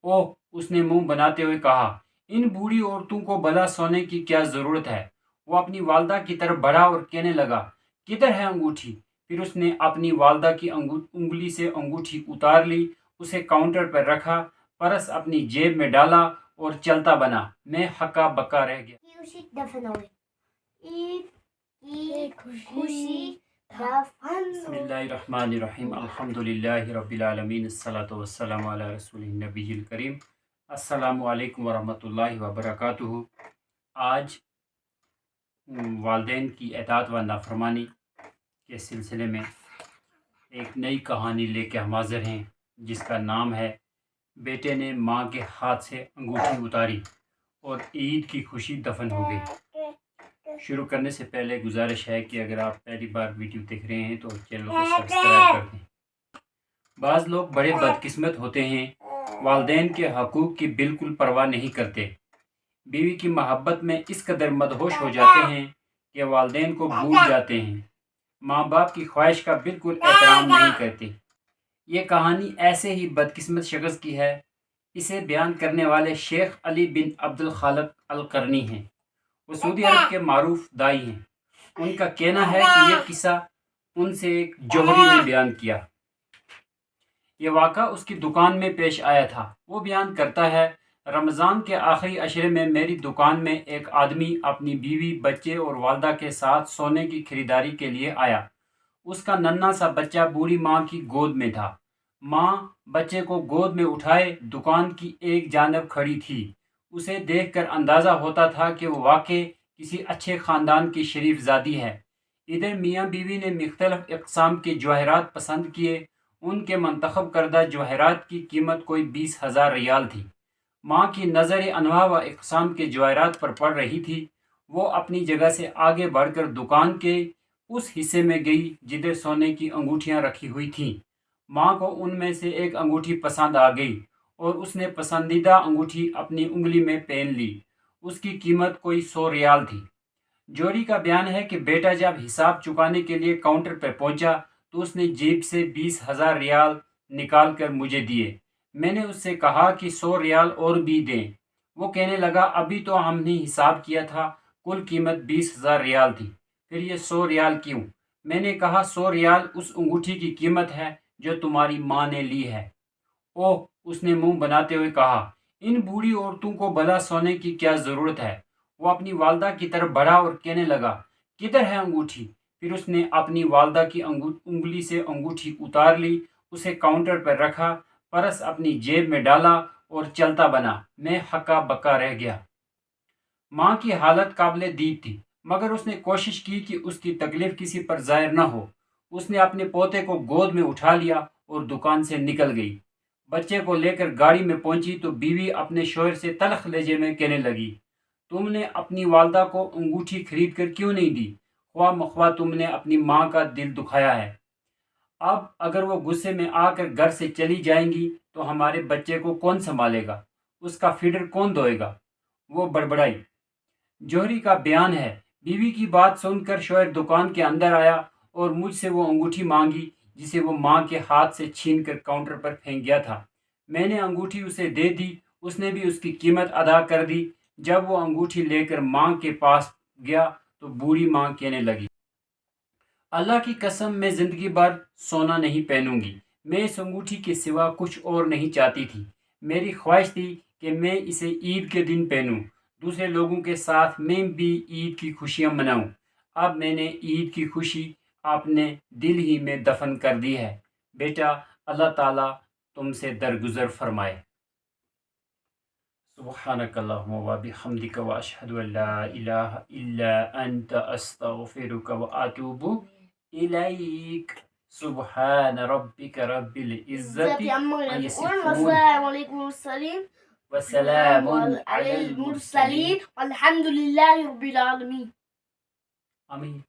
ओह, उसने मुंह बनाते हुए कहा, इन बूढ़ी औरतों को भला सोने की क्या ज़रूरत है। वो अपनी वालदा की तरफ बढ़ा और कहने लगा, किधर है अंगूठी। फिर उसने अपनी वालदा की उंगली से अंगूठी उतार ली, उसे काउंटर पर रखा, परस अपनी जेब में डाला और चलता बना। मैं हक्का बक्का रह गया। बिस्मिल्लाहिर्रहमानिर्रहीम, अल्हम्दुलिल्लाहि रब्बिल आलमीन, अस्सलातु वस्सलामु अला रसूलिन नबिय्यिल करीम। अस्सलामु अलैकुम वरहमतुल्लाहि वबरकातुहू। आज वालिदैन की इताअत व नाफरमानी के सिलसिले में एक नई कहानी लेके हम हाज़िर हैं, जिसका नाम है बेटे ने माँ के हाथ से अंगूठी उतारी और ईद की खुशी दफन हो गई। शुरू करने से पहले गुजारिश है कि अगर आप पहली बार वीडियो देख रहे हैं तो चैनल को सब्सक्राइब कर दें। बाज़ लोग बड़े बदकिस्मत होते हैं, वालिदैन के हकूक़ की बिल्कुल परवाह नहीं करते। बीवी की मोहब्बत में इस कदर मदहोश हो जाते हैं कि वालिदैन को भूल जाते हैं, माँ बाप की ख्वाहिश का बिल्कुल एहतराम नहीं करते। ये कहानी ऐसे ही बदकिस्मत शख्स की है। इसे बयान करने वाले शेख अली बिन अब्दुल खालिक अल करनी हैं। वो सऊदी अरब के मारूफ दाई हैं। उनका कहना है कि यह किस्सा उनसे एक जौहरी ने बयान किया। ये वाक़ा उसकी दुकान में पेश आया था। वो बयान करता है, रमज़ान के आखिरी अशरे में मेरी दुकान में एक आदमी अपनी बीवी, बच्चे और वालदा के साथ सोने की खरीदारी के लिए आया। उसका नन्हा सा बच्चा बूढ़ी माँ की गोद में था। माँ बच्चे को गोद में उठाए दुकान की एक जानब खड़ी थी। उसे देखकर अंदाज़ा होता था कि वो वाकई किसी अच्छे ख़ानदान की शरीफ ज़ादी है। इधर मियाँ बीवी ने मुख्तलिफ़ इक़साम के जवाहरात पसंद किए। उनके मंतखब करदा जवाहरात की कीमत कोई 20,000 रियाल थी। माँ की नज़र अनवा व इक़साम के जवाहरात पर पड़ रही थी। वो अपनी जगह से आगे बढ़कर दुकान के उस हिस्से में गई जिधर सोने की अंगूठियाँ रखी हुई थीं। माँ को उनमें से एक अंगूठी पसंद आ गई और उसने पसंदीदा अंगूठी अपनी उंगली में पहन ली। उसकी कीमत कोई 100 रियाल थी। जोरी का बयान है कि बेटा जब हिसाब चुकाने के लिए काउंटर पर पहुंचा तो उसने जेब से 20,000 रियाल निकाल कर मुझे दिए। मैंने उससे कहा कि 100 रियाल और भी दें। वो कहने लगा, अभी तो हमने हिसाब किया था, कुल कीमत 20,000 रियाल थी, फिर ये 100 रियाल क्यों? मैंने कहा, 100 रियाल उस अंगूठी की कीमत है जो तुम्हारी माँ ने ली है। ओह, उसने मुंह बनाते हुए कहा, इन बूढ़ी औरतों को भला सोने की क्या ज़रूरत है। वो अपनी वालदा की तरफ बढ़ा और कहने लगा, किधर है अंगूठी। फिर उसने अपनी वालदा की उंगली से अंगूठी उतार ली, उसे काउंटर पर रखा, परस अपनी जेब में डाला और चलता बना। मैं हक्का बक्का रह गया। माँ की हालत काबिल दीद थी, मगर उसने कोशिश की कि उसकी तकलीफ किसी पर ज़ाहिर न हो। उसने अपने पोते को गोद में उठा लिया और दुकान से निकल गई। बच्चे को लेकर गाड़ी में पहुंची तो बीवी अपने शोहर से तल्ख लहजे में कहने लगी, तुमने अपनी वालदा को अंगूठी खरीद कर क्यों नहीं दी? ख्वाह मख्वाह तुमने अपनी माँ का दिल दुखाया है। अब अगर वो गुस्से में आकर घर से चली जाएंगी तो हमारे बच्चे को कौन संभालेगा? उसका फीडर कौन धोएगा? वो बड़बड़ाई। जौहरी का बयान है, बीवी की बात सुनकर शोहर दुकान के अंदर आया और मुझसे वो अंगूठी मांगी जिसे वो माँ के हाथ से छीन कर काउंटर पर फेंक गया था। मैंने अंगूठी उसे दे दी, उसने भी उसकी कीमत अदा कर दी। जब वो अंगूठी लेकर माँ के पास गया तो बूढ़ी माँ कहने लगी, अल्लाह की कसम, मैं ज़िंदगी भर सोना नहीं पहनूंगी। मैं इस अंगूठी के सिवा कुछ और नहीं चाहती थी। मेरी ख्वाहिश थी कि मैं इसे ईद के दिन पहनूं, दूसरे लोगों के साथ मैं भी ईद की खुशियां मनाऊं। अब मैंने ईद की खुशी अपने दिल ही में दफन कर दी है। बेटा, अल्लाह ताला तुमसे दरगुजर फरमाए। सुब्हानकल्लाहुम्मा व बिहम्दिका व अशहदु अल्ला इलाहा इल्ला अंता अस्तगफिरुका व अतूबु इलैक। सुब्हान रब्बिका रब्बिल इज्जति अम्मा यसिफून व सलामुन अलल मुरसलीन वल्हम्दुलिल्लाहि रब्बिल आलमीन। आमीन।